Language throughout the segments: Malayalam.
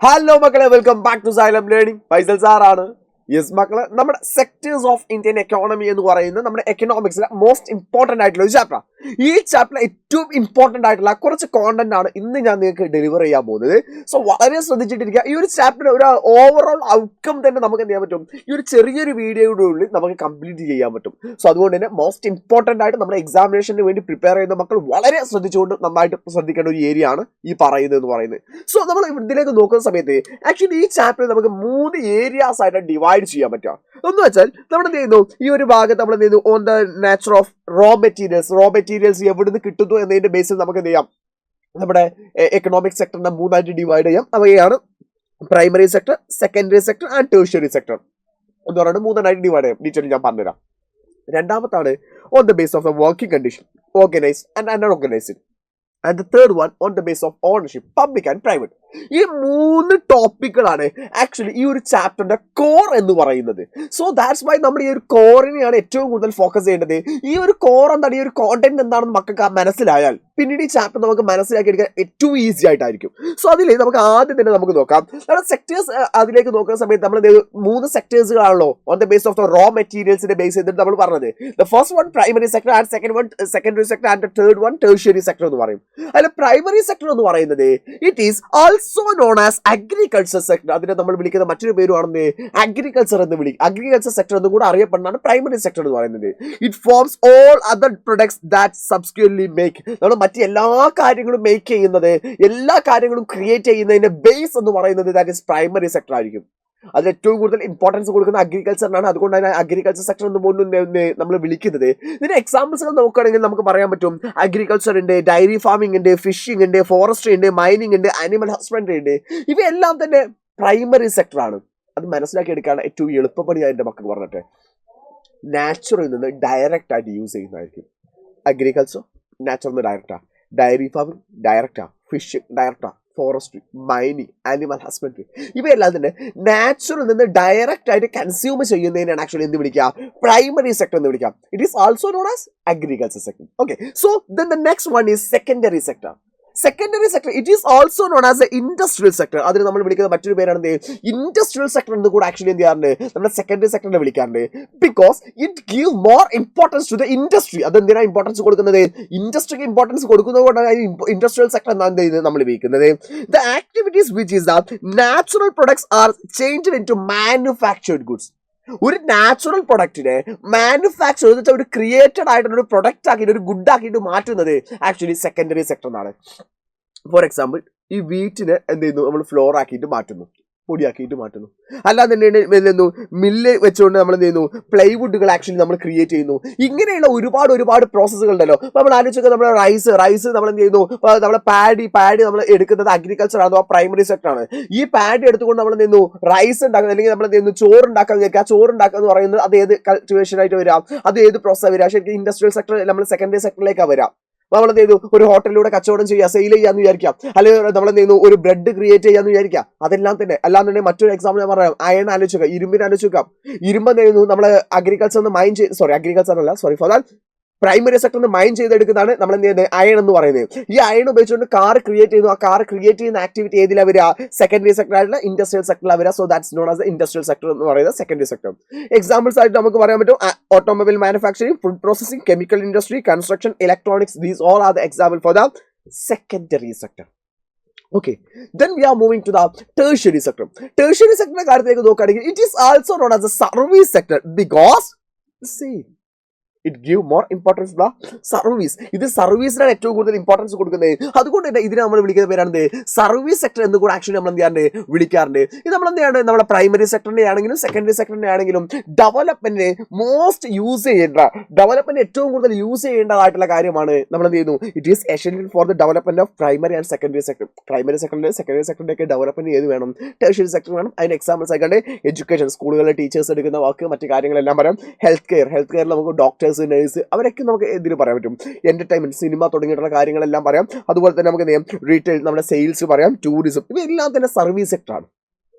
Hello, Makale. Welcome back to Xylem Learning. Faisal sir ആണ്. യെസ് മക്കളെ, നമ്മുടെ സെക്ടേഴ്സ് ഓഫ് ഇന്ത്യൻ എക്കോണമി എന്ന് പറയുന്നത് നമ്മുടെ എക്കണോമിക്സിലെ മോസ്റ്റ് ഇമ്പോർട്ടന്റ് ആയിട്ടുള്ള ഒരു ചാപ്റ്റർ. ഈ ചാപ്റ്ററിൽ ഏറ്റവും ഇമ്പോർട്ടന്റ് ആയിട്ടുള്ള കുറച്ച് കോണ്ടന്റ് ആണ് ഇന്ന് ഞാൻ നിങ്ങൾക്ക് ഡെലിവർ ചെയ്യാൻ പോകുന്നത്. സോ വളരെ ശ്രദ്ധിച്ചിട്ടിരിക്കുക. ഈ ഒരു ചാപ്റ്റർ ഒരു ഓവറോൾ ഔട്ട്കം തന്നെ നമുക്ക് എന്ത് ചെയ്യാൻ പറ്റും, ഈ ഒരു ചെറിയൊരു വീഡിയോയുടെ ഉള്ളിൽ നമുക്ക് കംപ്ലീറ്റ് ചെയ്യാൻ പറ്റും. സോ അതുകൊണ്ട് തന്നെ മോസ്റ്റ് ഇമ്പോർട്ടന്റ് ആയിട്ട് നമ്മുടെ എക്സാമിനേഷന് വേണ്ടി പ്രിപ്പയർ ചെയ്യുന്ന മക്കൾ വളരെ ശ്രദ്ധിച്ചുകൊണ്ട് നന്നായിട്ട് ശ്രദ്ധിക്കേണ്ട ഒരു ഏരിയ ആണ് ഈ പറയുന്നത് എന്ന് പറയുന്നത്. സോ നമ്മൾ ഇതിലേക്ക് നോക്കുന്ന സമയത്ത് ആക്ച്വലി ഈ ചാപ്റ്ററിൽ നമുക്ക് 3 ഏരിയാസ് ആയിട്ട് ഡിവൈഡ് ചെയ്യാൻ പറ്റുക. എന്ന് വെച്ചാൽ നമ്മൾ എന്ത് ചെയ്യുന്നു, ഈ ഒരു ഭാഗത്ത് നമ്മൾ എന്ത് ചെയ്യുന്നു, on the nature of raw materials എവിടുന്ന് കിട്ടുന്നു എന്നതിന്റെ ബേസിൽ നമുക്ക് എന്ത് ചെയ്യാം, നമ്മുടെ എക്കണോമിക് സെക്ടറിനെ 3 ആയിട്ട് ഡിവൈഡ് ചെയ്യാം. അവയാണ് primary sector, secondary sector and tertiary sector എന്ന് പറയുന്നത് 3 ആയിട്ട് ഡിവൈഡ് ചെയ്യാം. ഡീറ്റെയിൽ ഞാൻ പറഞ്ഞുതരാം. രണ്ടാമത്താണ് on the base of the working condition, organise and unorganised. And the third one on the base of ownership, public and private. ഈ 3 ടോപ്പിക്കുകളാണ് ആക്ച്വലി ഈ ഒരു ചാപ്റ്ററിന്റെ കോർ എന്ന് പറയുന്നത്. സോ ദാറ്റ്സ് വൈ നമ്മൾ ഈ ഒരു കോറിനെയാണ് ഏറ്റവും കൂടുതൽ ഫോക്കസ് ചെയ്യേണ്ടത്. ഈ ഒരു കോർ എന്താണ്, ഈ ഒരു കോണ്ടന്റ് എന്താണെന്ന് മക്കൾക്ക് മനസ്സിലായാൽ പിന്നീട് ഈ ചാപ്റ്റർ നമുക്ക് മനസ്സിലാക്കി എടുക്കാൻ ഏറ്റവും ഈസി ആയിട്ടായിരിക്കും. സോ അതിൽ നമുക്ക് ആദ്യം തന്നെ നമുക്ക് നോക്കാം നമ്മുടെ സെക്ടേഴ്സ്. അതിലേക്ക് നോക്കുന്ന സമയത്ത് നമ്മൾ 3 സെക്ടേഴ്സുകളാണല്ലോ on the base of the raw മെറ്റീരിയൽസിന്റെ ബേസ് ചെയ്തിട്ട് നമ്മൾ പറഞ്ഞത്. The first one primary sector and second one secondary sector and third one tertiary sector എന്ന് പറയും. അതിൽ പ്രൈമറി സെക്ടർ എന്ന് പറയുന്നത് it is also known as agriculture sector. അതിനെ നമ്മൾ വിളിക്കുന്ന മറ്റൊരു പേരുമാണെന്ന് അഗ്രികൾച്ചർ എന്ന് വിളിക്കും. അഗ്രികൾച്ചർ സെക്ടർ എന്ന് കൂടെ അറിയപ്പെടുന്നതാണ് പ്രൈമറി സെക്ടർ എന്ന് പറയുന്നത്. It forms all other products that subsequently make. നമ്മൾ മറ്റ് എല്ലാ കാര്യങ്ങളും മേക്ക് ചെയ്യുന്നത്, എല്ലാ കാര്യങ്ങളും ക്രിയേറ്റ് ചെയ്യുന്നതിന്റെ ബേസ് എന്ന് പറയുന്നത് ദാറ്റ് ഇസ് പ്രൈമറി സെക്ടർ ആയിരിക്കും. അതിൽ ഏറ്റവും കൂടുതൽ ഇമ്പോർട്ടൻസ് കൊടുക്കുന്ന അഗ്രികൾച്ചറിനാണ്. അതുകൊണ്ടാണ് അഗ്രികൾച്ചർ സെക്ടർ എന്ന് പോലും നമ്മൾ വിളിക്കുന്നത്. ഇതിന്റെ എക്സാമ്പിൾസുകൾ നോക്കുകയാണെങ്കിൽ നമുക്ക് പറയാൻ പറ്റും, അഗ്രികൾച്ചർ ഉണ്ട്, ഡയറി ഫാമിംഗ് ഉണ്ട്, ഫിഷിംഗ് ഉണ്ട്, ഫോറസ്ട്രി ഉണ്ട്, മൈനിങ് ഉണ്ട്, ആനിമൽ ഹസ്ബൻഡറി ഉണ്ട്. ഇവയെല്ലാം തന്നെ പ്രൈമറി സെക്ടർ ആണ്. അത് മനസ്സിലാക്കി എടുക്കാൻ ഏറ്റവും എളുപ്പപ്പണി എൻ്റെ മക്കൾ പറഞ്ഞിട്ട് നാച്ചുറിൽ നിന്ന് ഡയറക്റ്റ് ആയിട്ട് യൂസ് ചെയ്യുന്നതായിരിക്കും. അഗ്രികൾച്ചർ നാച്ചുറൽ നിന്ന് ഡയറക്റ്റാ, ഡയറി ഫാമിംഗ് ഡയറക്റ്റാ, ഫിഷിംഗ് ഡയറക്റ്റാ, ഫോറസ്ട്രി, മൈനിങ്, ആനിമൽ ഹസ്ബൻഡറി ഇവയെല്ലാം തന്നെ നാച്ചുറൽ നിന്ന് ഡയറക്റ്റ് ആയിട്ട് കൺസ്യൂം ചെയ്യുന്നതിനാണ് ആക്ച്വലി എന്ത് വിളിക്കുക, പ്രൈമറി സെക്ടർ എന്ന് വിളിക്കാം. It is also known as agriculture sector. Okay, so then the next one is secondary sector. Secondary sector it is also known as A industrial sector. അതിന് നമ്മൾ വിളിക്കുന്ന മറ്റൊരു പേരാണ് ഇൻഡസ്ട്രിയൽ സെക്ടർ എന്ന് കൂടെ ആക്ച്വലി എന്ത് ചെയ്യാറുണ്ട്, നമ്മുടെ സെക്കൻഡറി സെക്ടറിനെ വിളിക്കാറുണ്ട്. Because it give more importance to the industry. അതെന്തിനാണ് ഇമ്പോർട്ടൻസ് കൊടുക്കുന്നത്, ഇൻഡസ്ട്രിക്ക് ഇമ്പോർട്ടൻസ് കൊടുക്കുന്നത് കൊണ്ടാണ് ഇൻഡസ്ട്രിയൽ സെക്ടർ എന്നാണ് നമ്മൾ ഉപയോഗിക്കുന്നത്. The activities which is that natural products are changed into manufactured goods. ഒരു നാച്ചുറൽ പ്രൊഡക്റ്റിനെ മാനുഫാക്ചർ ചെയ്തിട്ട് ഒരു ക്രിയേറ്റഡ് ആയിട്ടുള്ള ഒരു പ്രൊഡക്റ്റ് ആക്കിയിട്ട് ഒരു ഗുഡ് ആക്കിയിട്ട് മാറ്റുന്നത് ആക്ച്വലി സെക്കൻഡറി സെക്ടർ എന്നാണ്. ഫോർ എക്സാമ്പിൾ, ഈ വീറ്റിനെ എന്ത് ചെയ്യുന്നു, നമ്മൾ ഫ്ലോർ ആക്കിയിട്ട് മാറ്റുന്നു, പൊടിയാക്കിയിട്ട് മാറ്റുന്നു. അല്ലാതെ തന്നെ മില്ല് വെച്ചുകൊണ്ട് നമ്മൾ എന്ത് ചെയ്യുന്നു, പ്ലൈവുഡുകൾ ആക്ച്വലി നമ്മൾ ക്രിയേറ്റ് ചെയ്യുന്നു. ഇങ്ങനെയുള്ള ഒരുപാട് പ്രോസസ്സുകൾ ഉണ്ടല്ലോ. അപ്പോൾ നമ്മൾ ആലോചിച്ചൊക്കെ നമ്മുടെ റൈസ് നമ്മൾ എന്ത് ചെയ്യുന്നു, നമ്മുടെ പാഡി നമ്മൾ എടുക്കുന്നത് അഗ്രികൾച്ചർ ആണ്, പ്രൈമറി സെക്ടർ ആണ്. ഈ പാഡി എടുത്തുകൊണ്ട് നമ്മൾ എന്ത് ചെയ്യുന്നു, റൈസ് ഉണ്ടാക്കുന്നത്, അല്ലെങ്കിൽ നമ്മൾ എന്ത് ചെയ്യുന്നു, ചോറ് ഉണ്ടാക്കാൻ വിചാരിക്കുക. ആ ചോറ് ഉണ്ടാക്കുക എന്ന് പറയുന്നത് അത് ഏത് കൾട്ടിവേഷൻ ആയിട്ട് വരാം, അത് ഏത് പ്രോസസ്സാണ് വരിക. ശരിക്കും ഇൻഡസ്ട്രിയൽ സെക്ടർ നമ്മൾ സെക്കൻഡറി സെക്ടറിലേക്കാണ് വരാം. നമ്മൾ എന്ത് ചെയ്തു, ഒരു ഹോട്ടലിലൂടെ കച്ചവടം ചെയ്യുക, സെയിൽ ചെയ്യാന്ന് വിചാരിക്കാം, അല്ലെങ്കിൽ നമ്മൾ എന്ത് ചെയ്യുന്നു, ഒരു ബ്രെഡ് ക്രിയേറ്റ് ചെയ്യാന്ന് വിചാരിക്കാം. അതെല്ലാം തന്നെ. അല്ലാന്നുണ്ടെങ്കിൽ മറ്റൊരു എക്സാമ്പിൾ ഞാൻ പറയാം, അയൺ ആലോചിക്കുക, ഇരുമ്പിനെ ആലോചിക്കാം. ഇരുമ്പ് എന്ത് ചെയ്യുന്നു, നമ്മൾ അഗ്രികൾച്ചർ ഫോർ ദാറ്റ് പ്രൈമറി സെക്ടറിൽ മൈൻ ചെയ്തെടുക്കുന്നതാണ് നമ്മൾ എന്ത് ചെയ്യുന്നത്, അയൺ എന്ന് പറയുന്നത്. ഈ അയൺ ഉപയോഗിച്ചുകൊണ്ട് കാർ ക്രിയേറ്റ് ചെയ്യുന്നു. ആ കാർ ക്രിയേറ്റ് ചെയ്യുന്ന ആക്ടിവിറ്റി ഏതിലാണ് വരിക, സെക്കൻഡറി സെക്ടർ ആയിട്ടുള്ള ഇൻഡസ്ട്രിയൽ സെക്ടറിലാണ് വരിക. So that's known as industrial sector എന്ന് പറയുന്നത് സെക്കൻഡറി സെക്ടർ. എക്സാമ്പിൾസ് ആയിട്ട് നമുക്ക് പറയാൻ പറ്റും, automobile manufacturing, food processing, chemical industry, construction, electronics. These all are the example for the secondary sector. Okay, then we are moving to the tertiary sector. Tertiary sector കാര്യത്തിലേക്ക് നോക്കുകയാണെങ്കിൽ it is also known as the service sector because see it give more importance to the service. ഇത് സർവീസിനാണ് ഏറ്റവും കൂടുതൽ ഇമ്പോർട്ടൻസ് കൊടുക്കുന്നത്. അതുകൊണ്ട് തന്നെ ഇതിനെ നമ്മൾ വിളിക്കുന്ന പേരാണ് സർവീസ് സെക്ടർ എന്ന് കൂടെ ആക്ച്വലി നമ്മൾ എന്ത് ചെയ്യാറുണ്ട്, വിളിക്കാറുണ്ട്. ഇത് നമ്മൾ എന്ത് ചെയ്യാണ്, നമ്മുടെ പ്രൈമറി സെക്ടറിന്റെ ആണെങ്കിലും സെക്കൻഡറി സെക്ടറിന്റെ ആണെങ്കിലും ഡെവലപ്മെന്റിന് മോസ്റ്റ് യൂസ് ചെയ്യേണ്ട, ഡെവലപ്മെന്റ് ഏറ്റവും കൂടുതൽ യൂസ് ചെയ്യേണ്ടതായിട്ടുള്ള കാര്യമാണ് നമ്മൾ എന്ത് ചെയ്യുന്നു, it is essential for the development of primary and secondary sector. Primary സെക്ടറിന്റെ സെക്കൻഡറി സെക്ടറിന്റെ ഒക്കെ ഡെവലപ്മെന്റ് ഏത് വേണം, ടെർഷ്യറി സെക്ടർ വേണം. അതിന് എക്സാമ്പിൾസ് ആയിക്കണ്ട് എഡ്യൂക്കേഷൻ, സ്കൂളുകളിലെ ടീച്ചേഴ്സ് എടുക്കുന്ന വർക്ക്, മറ്റു കാര്യങ്ങളെല്ലാം പറയാം. ഹെൽത്ത് കെയറിൽ നമുക്ക് ഡോക്ടേഴ്സ്, നഴ്സ്, അവരൊക്കെ നമുക്ക് എന്തിനു പറയാൻ പറ്റും, എന്റർടൈൻമെന്റ്, സിനിമ തുടങ്ങിയിട്ടുള്ള കാര്യങ്ങളെല്ലാം പറയാം. അതുപോലെ തന്നെ നമുക്ക് റീറ്റെയിൽ, നമ്മുടെ സെയിൽസ് പറയാം, ടൂറിസം, ഇവയെല്ലാം തന്നെ സർവീസ് സെക്ടറാണ്.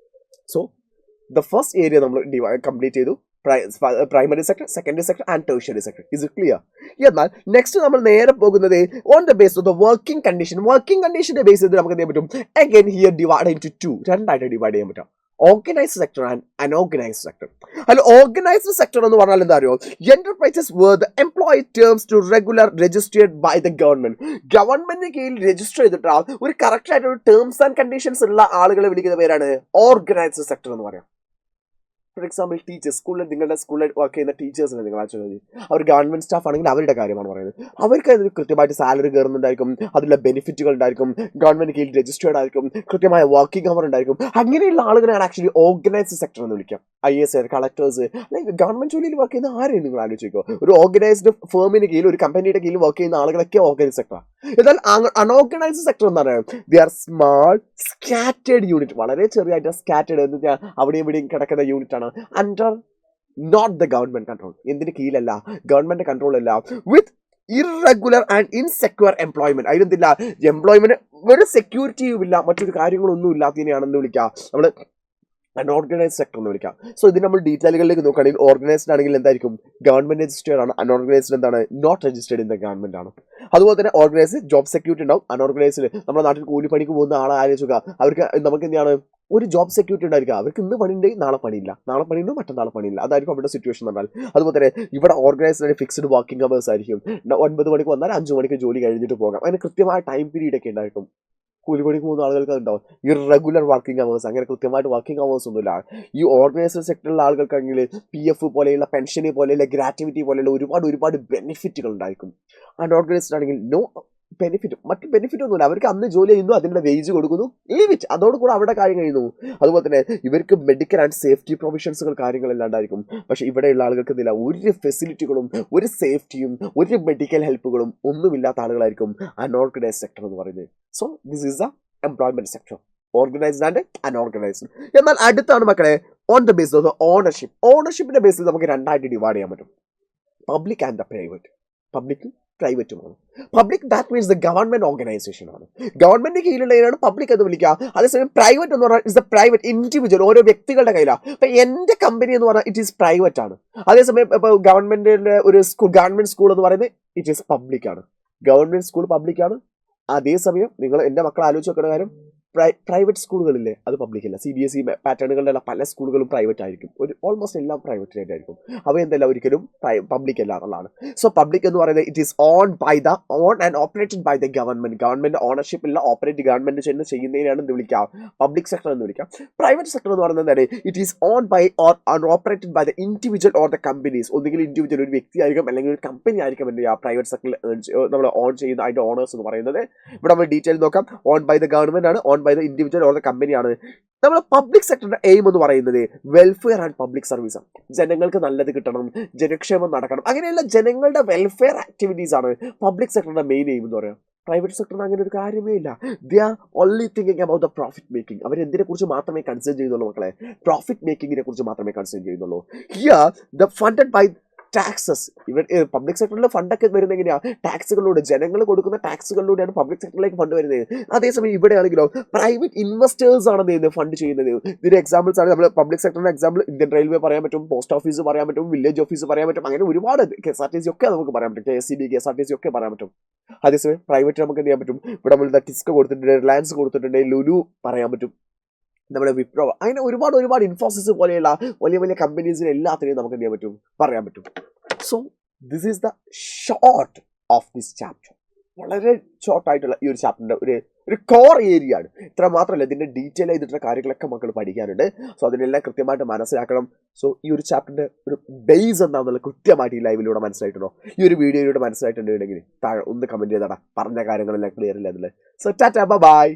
സോ ദ ഫസ്റ്റ് ഏരിയ നമ്മൾ കംപ്ലീറ്റ് ചെയ്തു, primary sector, secondary sector and tertiary sector. Is it clear? എന്നാൽ നെക്സ്റ്റ് നമ്മൾ നേരെ പോകുന്നത് on the base of the working condition. Working കണ്ടീഷന്റെ ബേസ് ചെയ്ത് നമുക്ക് എന്ത് ചെയ്യാൻ പറ്റും? Again here divide into two, രണ്ടായിട്ട് ഡിവൈഡ് ചെയ്യാൻ പറ്റും. Organised sector and unorganised sector. അല്ല, ഓർഗനൈസ്ഡ് സെക്ടർ എന്ന് പറഞ്ഞാൽ എന്താ അറിയോ? Enterprises where the employee terms to regular registered by the government. ഗവൺമെന്റിന് കീഴിൽ രജിസ്റ്റർ ചെയ്തിട്ട് ഒരു കറക്റ്റ് ആയിട്ട് ഒരു ടേംസ് ആൻഡ് കണ്ടീഷൻസ് ഉള്ള ആളുകളെ വിളിക്കുന്ന പേരാണ് ഓർഗനൈസ്ഡ് സെക്ടർ എന്ന് പറയാം. ഫോർ എക്സാമ്പിൾ ടീച്ചേഴ്സ്, നിങ്ങളുടെ സ്കൂളിൽ വർക്ക് ചെയ്യുന്ന ടീച്ചേഴ്സിനെ നിങ്ങൾ ആലോചിച്ച്, അവർ ഗവൺമെന്റ് സ്റ്റാഫ് ആണെങ്കിൽ അവരുടെ കാര്യമാണ് പറയുന്നത്. അവർക്ക് അതിന് കൃത്യമായിട്ട് സാലറി കയറുന്നുണ്ടായിരിക്കും, അതിലുള്ള ബെനിഫിറ്റുകൾ ഉണ്ടായിരിക്കും, ഗവൺമെന്റ് കീഴിൽ രജിസ്റ്റേർഡ് ആയിരിക്കും, കൃത്യമായ വർക്കിംഗ് അവർ ഉണ്ടായിരിക്കും. അങ്ങനെയുള്ള ആളുകളെയാണ് ആക്ച്വലി ഓർഗനൈസ്ഡ് സെക്ടർ എന്ന് വിളിക്കാം. IAS, കളക്ടേഴ്സ്, അല്ലെങ്കിൽ ഗവൺമെന്റ് ജോലിയിൽ വർക്ക് ചെയ്യുന്ന ആരെയും നിങ്ങൾ ആലോചിക്കോ? ഒരു ഓർഗനൈസ്ഡ് ഫേമിന് കീഴിൽ, ഒരു കമ്പനിയുടെ കീഴിൽ വർക്ക് ചെയ്യുന്ന ആളുകളൊക്കെ ഓർഗനൈസ്ഡ് സെക്ടർ. എന്നാൽ അൺഓർഗനൈസ്ഡ് സെക്ടർ എന്ന് പറയുന്നത് they are small scattered unit, വളരെ ചെറിയായിട്ട് സ്കാറ്റേഡ് എന്ന് വെച്ചാൽ അവിടെയും ഇവിടെയും കിടക്കുന്ന യൂണിറ്റ് ആണ്. Under not the government control, എന്തിന്റെ കീഴിലല്ല, ഗവൺമെന്റ് കൺട്രോൾ അല്ല. With irregular and insecure employment, അതിനെന്തില്ല, എംപ്ലോയ്മെന്റ് ഒരു സെക്യൂരിറ്റിയും ഇല്ല, മറ്റൊരു കാര്യങ്ങളൊന്നും ഇല്ലാത്തതിനെയാണെന്ന് വിളിക്കാം നമ്മൾ അൺഓർഗനൈസ്ഡ് സെക്ടർ എന്ന് വിളിക്കാം. സോ ഇത് നമ്മൾ ഡീറ്റെയിലുകളിലേക്ക് നോക്കുകയാണെങ്കിൽ ഓർഗനൈസ്ഡ് ആണെങ്കിൽ എന്തായിരിക്കും? ഗവൺമെന്റ് രജിസ്റ്റേർഡ് ആണ്. അൺഓർഗനൈസ്ഡ് എന്താണ്? Not registered in the government ആണ്. അതുപോലെ തന്നെ ഓർഗനൈസ്ഡ് ജോബ് സെക്യൂരിറ്റി ഉണ്ടാവും. അൺഓർഗനൈസ്ഡ് നമ്മുടെ നാട്ടിൽ കൂലിപ്പണിക്ക് പോകുന്ന ആളെ ആലോചിക്കുക, അവർക്ക് നമുക്ക് എന്താണ് ഒരു ജോബ് സെക്യൂരിറ്റി ഉണ്ടായിരിക്കുക. അവർക്ക് ഇന്ന് പണിയുണ്ടെങ്കിൽ നാളെ പണിയില്ല, നാളെ പണിയുണ്ടോ മറ്റന്നാളെ പണിയില്ല. അതായിരിക്കും അവരുടെ സിറ്റുവേഷൻ എന്ന് പറഞ്ഞാൽ. അതുപോലെ തന്നെ ഇവിടെ ഓർഗനൈസ്ഡ് ഫിക്സ്ഡ് വർക്കിംഗ് അവേഴ്സ് ആയിരിക്കും. 9 മണിക്ക് വന്നാൽ 5 മണിക്ക് ജോലി കഴിഞ്ഞിട്ട് പോകാം. അതിന് കൃത്യമായ ടൈം പീരീഡ് ഒക്കെ ഉണ്ടായിരിക്കും. കൂലിപ്പണിക്ക് പോകുന്ന ആളുകൾക്ക് ഉണ്ടാവും ഇറഗുലർ വർക്കിംഗ് അവേഴ്സ്, അങ്ങനെ കൃത്യമായിട്ട് വർക്കിംഗ് അവേഴ്സ് ഒന്നുമില്ല. ഈ ഓർഗനൈസ്ഡ് സെക്ടറിലുള്ള ആളുകൾക്കാണെങ്കിൽ PF പോലെയുള്ള പെൻഷന് പോലെയുള്ള ഗ്രാറ്റുവിറ്റി പോലെയുള്ള ഒരുപാട് ബെനിഫിറ്റുകൾ ഉണ്ടായിരിക്കും. അൺഓർഗനൈസ്ഡ് ആണെങ്കിൽ നോ ബെനിഫിറ്റ്, മറ്റ് ബെനിഫിറ്റ് ഒന്നുമില്ല. അവർക്ക് അന്ന് ജോലി ചെയ്യുന്നു, അതിൻ്റെ വേജ് കൊടുക്കുന്നു, ലീവ് ഇറ്റ്, അതോടുകൂടെ അവിടെ കാര്യം കഴിയുന്നു. അതുപോലെ തന്നെ ഇവർക്ക് മെഡിക്കൽ ആൻഡ് സേഫ്റ്റി പ്രൊവിഷൻസുകൾ കാര്യങ്ങളെല്ലാണ്ടായിരിക്കും. പക്ഷെ ഇവിടെയുള്ള ആളുകൾക്ക് എന്തില്ല, ഒരു ഫെസിലിറ്റികളും ഒരു സേഫ്റ്റിയും ഒരു മെഡിക്കൽ ഹെൽപ്പുകളും ഒന്നുമില്ലാത്ത ആളുകളായിരിക്കും അൺഓർഗനൈസ്ഡ് സെക്ടർ എന്ന് പറയുന്നത്. So this is the employment sector, organised and unorganised. എന്നാൽ അടുത്താണ് മക്കളെ on the base of the ownership. ഓണർഷിപ്പിന്റെ ബേസിൽ നമുക്ക് രണ്ടായിട്ട് ഡിവൈഡ് ചെയ്യാൻ പറ്റും, പബ്ലിക് ആൻഡ് ദ പ്രൈവറ്റ്. പബ്ലിക്കും പ്രൈവറ്റുമാണ്. Public that means the government organisation ആണ്. ഗവൺമെന്റ് കീഴിലുള്ളതിനാണ് പബ്ലിക് എന്ന് വിളിക്കുക. അതേസമയം പ്രൈവറ്റ് എന്ന് പറഞ്ഞാൽ ഇസ് ദ പ്രൈവറ്റ് ഇൻഡിവിജ്വൽ, ഓരോ വ്യക്തികളുടെ കയ്യിലാണ്. ഇപ്പൊ എന്റെ കമ്പനി എന്ന് പറഞ്ഞാൽ ഇറ്റ് ഈസ് പ്രൈവറ്റ് ആണ്. അതേസമയം ഇപ്പൊ ഗവൺമെന്റിന്റെ ഒരു സ്കൂൾ, ഗവൺമെന്റ് സ്കൂൾ എന്ന് പറയുന്നത് ഇറ്റ് ഈസ് പബ്ലിക് ആണ്. ഗവൺമെന്റ് സ്കൂൾ പബ്ലിക് ആണ്. അതേസമയം നിങ്ങൾ എന്റെ മക്കളെ ആലോചിച്ച് നോക്കുന്ന കാര്യം, പ്രൈവറ്റ് സ്കൂളുകളില്ലേ അത് പബ്ലിക് അല്ല. CBSE പാറ്റേണുകളിലുള്ള പല സ്കൂളുകളും പ്രൈവറ്റ് ആയിരിക്കും. ഓൾമോസ്റ്റ് എല്ലാം പ്രൈവറ്റ് ആയിട്ടായിരിക്കും. അവ എന്തല്ല ഒരിക്കലും പബ്ലിക് അല്ല എന്നുള്ളതാണ്. സോ പബ്ലിക് എന്ന് പറയുന്നത് it is own and operated by the government. Government ownership ഇല്ല, ഓപ്പറേറ്റ് ഗവൺമെന്റ് ചെയ്യുന്നതിനാണ് എന്ത് വിളിക്കാം, പബ്ലിക് സെക്ടർ എന്ന് വിളിക്കാം. പ്രൈവറ്റ് സെക്ടർ എന്ന് പറയുന്നത് എന്താണ്, it is own by or operated by the individual or the companies. ഒന്നുകിൽ ഇൻഡിവിജ്വൽ ഒരു വ്യക്തി ആയിരിക്കും, അല്ലെങ്കിൽ ഒരു കമ്പനി ആയിരിക്കും എന്ത് ചെയ്യുക പ്രൈവറ്റ് സെക്ടറിൽ നമ്മൾ ഓൺ ചെയ്യുന്ന അതിന്റെ ഓണേഴ്സ് എന്ന് പറയുന്നത്. ഇവിടെ നമ്മൾ ഡീറ്റെയിൽ നോക്കാം. ഓൺ ബൈ ദ ഗവൺമെന്റ് ആണ്, own by the individual or the കമ്പനിയാണ്. നമ്മൾ പബ്ലിക് സെക്ടറിന്റെ എയിം എന്ന് പറയുന്നത് വെൽഫെയർ ആൻഡ് പബ്ലിക് സർവീസ്. ജനങ്ങൾക്ക് നല്ലത് കിട്ടണം, ജനക്ഷേമം നടക്കണം, അങ്ങനെയുള്ള ജനങ്ങളുടെ വെൽഫെയർ ആക്ടിവിറ്റീസ് ആണ് പബ്ലിക് സെക്ടറിന്റെ മെയിൻ എയിം എന്ന് പറയുന്നത്. പ്രൈവറ്റ് സെക്ടറിന് അങ്ങനെ ഒരു കാര്യമേ ഇല്ല. They are only thinking about the profit making. അവർ എന്തിനെ കുറിച്ച് മാത്രമേ കൺസേൺ ചെയ്യുന്നുള്ളൂ മക്കളെ, പ്രോഫിറ്റ് മേക്കിങ്ങിനെ കുറിച്ച് മാത്രമേ കൺസേൺ ചെയ്യുന്നുള്ളൂ. Here the funded by taxes. ഇവർ പബ്ലിക് സെക്ടറിൽ ഫണ്ടൊക്കെ വരുന്നത് എങ്ങനെയാണ്, ടാക്സുകളിലൂടെ, ജനങ്ങൾ കൊടുക്കുന്ന ടാക്സുകളിലൂടെയാണ് പബ്ലിക് സെക്ടറിലേക്ക് ഫണ്ട് വരുന്നത്. അതേസമയം ഇവിടെ ആണെങ്കിലോ പ്രൈവറ്റ് ഇൻവെസ്റ്റേഴ്സ് ആണ് ഫണ്ട് ചെയ്യുന്നത്. ഇതിന്റെ എക്സാമ്പിൾസ് ആണ് നമ്മൾ പബ്ലിക് സെക്ടറിന്റെ എക്സാമ്പിൾ ഇന്ത്യൻ റെയിൽവേ പറയാൻ പറ്റും, പോസ്റ്റ് ഓഫീസ് പറയാൻ പറ്റും, വില്ലേജ് ഓഫീസ് പറയാൻ പറ്റും, അങ്ങനെ ഒരുപാട് KSRTC ഒക്കെ നമുക്ക് പറയാൻ പറ്റും, KSEB KSRTC ഒക്കെ പറയാൻ പറ്റും. അതേസമയം പ്രൈവറ്റ് നമുക്ക് എന്ത് ചെയ്യാൻ പറ്റും, ഇവിടെ നമ്മൾ ടിസ്കോ കൊടുത്തിട്ടുണ്ട്, റിലയൻസ് കൊടുത്തിട്ടുണ്ട്, ലുലു പറയാൻ പറ്റും, നമ്മുടെ വിപ്രോ, അങ്ങനെ ഒരുപാട് ഇൻഫോസിസ് പോലെയുള്ള വലിയ കമ്പനീസിന് എല്ലാത്തിനെയും നമുക്ക് എന്ത് ചെയ്യാൻ പറ്റും, പറയാൻ പറ്റും. So this is the short of this chapter. വളരെ ഷോർട്ടായിട്ടുള്ള ഈ ഒരു ചാപ്റ്ററിന്റെ ഒരു കോർ ഏരിയ ആണ്. ഇത്ര മാത്രമല്ല, ഇതിന്റെ ഡീറ്റെയിൽ ചെയ്തിട്ടുള്ള കാര്യങ്ങളൊക്കെ മക്കൾ പഠിക്കാനുണ്ട്. സോ അതിനെല്ലാം കൃത്യമായിട്ട് മനസ്സിലാക്കണം. സോ ഈ ഒരു ചാപ്റ്ററിന്റെ ഒരു ബേസ് എന്താണെന്നുള്ള കൃത്യമായിട്ട് ഈ ലൈവിലൂടെ മനസ്സിലായിട്ടുണ്ടോ, ഈ ഒരു വീഡിയോയിലൂടെ മനസ്സിലായിട്ടുണ്ടെങ്കിൽ താഴെ ഒന്ന് കമന്റ് ചെയ്താടാ, പറഞ്ഞ കാര്യങ്ങളെല്ലാം ക്ലിയർ ഇല്ല അതിൽ. So tata, by.